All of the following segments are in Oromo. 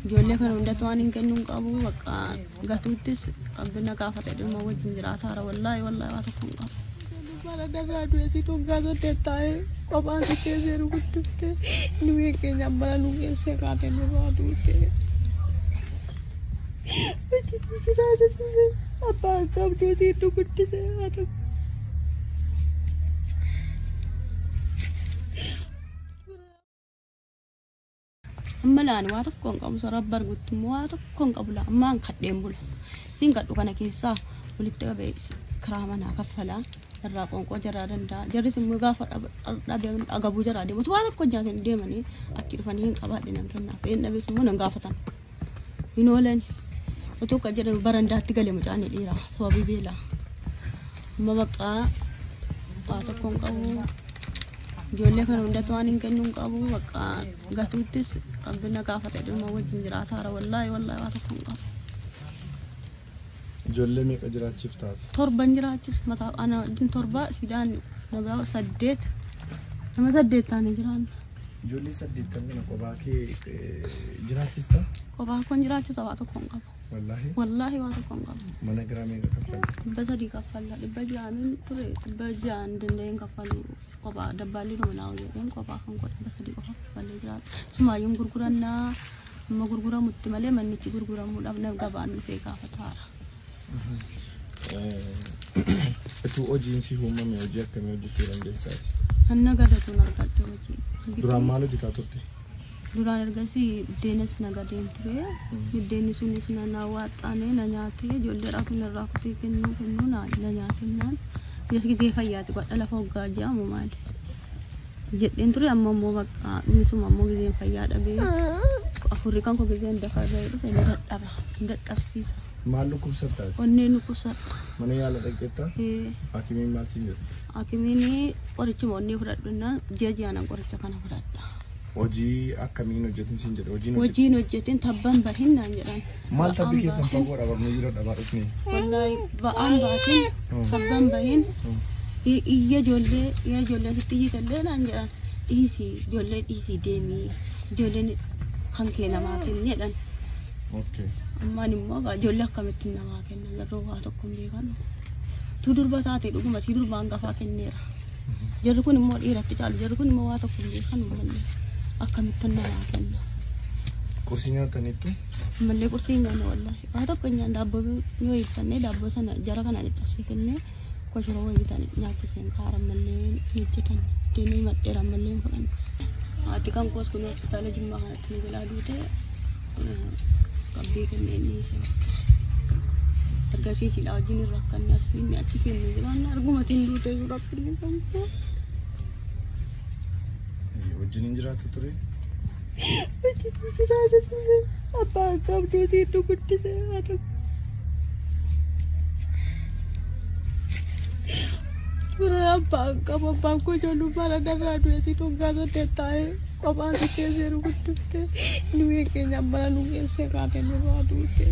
ijoollee kana hundatti waan hin kennuun qabu bakka gatuuttis qabbina gaafate dhimma wajjin jiraataara wallaahi waa tokko hin qabu. Bara darraa du'eetii toggaa saddeet taa'ee kophaan si keessee rukuttee nuyi keenya bara nu keessee kaatee nurraa duute. Abbaan qabduu si dhukkubsee waa tokko. Ammalaan waa tokko hin qabu sarara barguutti immoo waa tokko hin qabu ammaan kadheen bula. Siin kadhu kana keessaa walitti qabee kiraa manaa kaffalaa irraa qoonqoo jaraa danda'a. Jarris immoo gaafa dhabee agabuu jaraa deematu waa tokko hojjaateen deemanii achi dhufanii hin qabaadhe nan kennaaf. Een dhabees immoo nan gaafatan. Hin oolan otoo akka jedhan barandaatti galee mucaan dhiiraa sababii beelaa. Amma bakka waa tokko hin qabu. Ijoollee kana hundatti waan hin kennuun qabu bakka gatuuttis qabbina gaafate dhimma wajjin jiraataara wallaahi waa tokko hin qabu. Ijoollee meeqa jiraachiif taate? Torban jiraachis mataa ana wajjin torba sidaan nama 8 nama 8 taane jiraan. Ijoollee 8 kana kophaa kee jiraachista? Kophaa kun jiraachisa waa tokko hin qabu. Wallaahi waa tokko hin qabu. Mana garaa meeqa kaffalta? 300 kaffalla 600 ture 600 danda'een kaffalu kophaa dabbaalli nama naa jedheen kophaa kan godhan 300 qofa kaffallee jiraata. Sumaayyuun gurgurannaa amma gurguramutti malee mannichi gurguramuudhaaf nama gabaan dhufee gaafataara. Tu hojiin si uumame hojii akkamii hojjechuu dandeessaa? Anna gadatuun argatte hojii. Duraan maal hojjetaa turte? Duraan ergasii biddeenis nagadeen ture. Biddeenni sunis na waaxaanee na nyaatee ijoollee raafuu irraa kusii kennuu na nyaatennaan gisee fayyaati godha lafa hoggaa jedhamu maali jedheen ture amma immoo bakka dhumisuma ammoo giseen fayyaa dhabee afurri kan koo giseen dafa irra dhufe dadhabsiisa. Maal dhukkubsatta? Onneen dhukkubsatta. Mana yaala dhaqxeetta? Hakimiin maal siin jedhu? Hakimiin qorichuma onnee fudhadhunnaan ji'aan qoricha kana fudhadha. Hojii akkamiin hojjetin siin jedhu? Hojiin hojjetin tabban bahin naan jedhan. Maal tabbi keessan fagoodha barnuu bira dhabaa dhufne? Wallahi ba'aan baatin tabban bahin ijoollee sitti hiikallee naan jedhan ijoollee dhiisii deemii ijoolleen kan kee namaa kenneedhan. Ammaan immoo ijoollee akkamitti namaa kenna garuu waa tokko hin beekanu. Tu durba taate dhuguma si durbaan gafaa kenneera. Jarri kun immoo dhiiratti caalu jarri kun immoo waa tokko hin beekanu malee akkamitti namaa kenna. Qursii nyaataniittu? Malee qursii nyaanna wallahi waa tokko nyaan daabboo yoo hiiktannee daabboo sana jara kanaan itti obsee kennee koshoroo wayitan nyaachiseen kaaran malee hojjetan deemee madheeran malee hin fudhanne. Haati kan koos kun hospitaala Jimmaa kanatti ni jalaa duute qabbee kennee ni isa. Ergasii silaa wajjin irra akkanni as fiinni achi fiinni jiraan argumatiin duute suuraa fiinni kan koo. Wajjin jiraatu ture? Wajjin jiraatu ture. Abbaan qabduu si dhukkubsee waa tokko. Abbaan koo ijoolluu bara darraa du'eetii toggaa saddeet taa'ee kophaan si keessee rukuttee nuyi keenya bara nu keessee kaatee nurraa duute.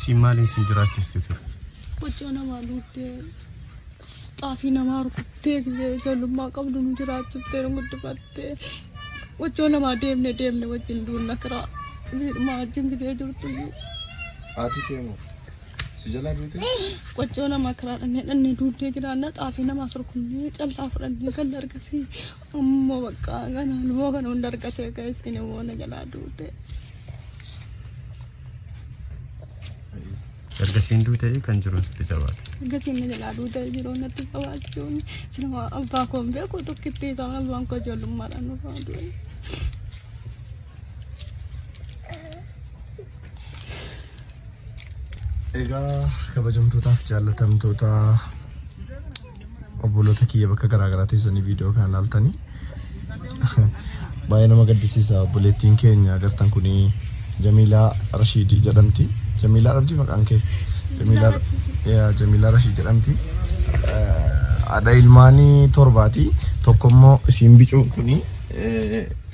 Si maalin sin jiraachiste ture? Wajjoo namaa duuttee xaafii namaa rukuttee ijoollummaa qabdu nu jiraachiftee nu guddifattee wajjoo namaa deemne wajjin duunna kiraa jiidhumaa wajjin gisee jirtu. Haati keemu si jalaa duute? Wajjoo namaa kiraa dhannee duunnee jiraanna xaafii namaa surkunnee callaa fudhannee kan argasii ammoo bakka ganaan moo kana hunda argatee keessin immoo na jalaa duute. Ergasiin duute kan jiru sitti jabaate? Ergasiin na jalaa duute jiruu natti qabaachuun sinuma abbaa koon beeku tokkittii ta'an abbaan koo ijoollummaadhaan nurraa du'e. Egaa kabajamtootaaf jaallatamtoota obboloota kiyya bakka garaagaraa teessanii viidiyoo kana ilaaltanii baay'ee nama gaddisiisa. Obboleettiin keenya agartan kuni Jamiilaa Rashiid jedhamti. Jamiilaa dhabdi maqaan kee? Jamiilaa Rashiid jedhamti. ada ilmaanii torbaati tokkommoo isiin bicuun kuni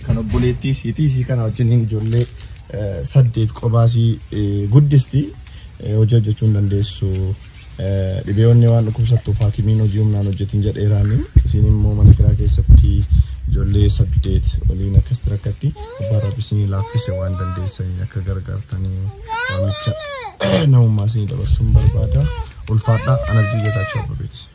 kan obboleettii siitii kana wajjin ijoollee 8 qobaasii guddisti hojii hojjechuun dandeessu dhibeewwan waan dhukkubsattuuf haakimiin hojii humnaan hojjetin jedheeraani isiin immoo mana kiraa keessatti ijoollee 8 waliin akkas rakkatti abbaa rabbi isinii laaffise waan dandeessanii akka gargaartanii waamicha namummaa isinii dabarsuun barbaada ulfaadhaa ana biyya taachuu abbabeeti.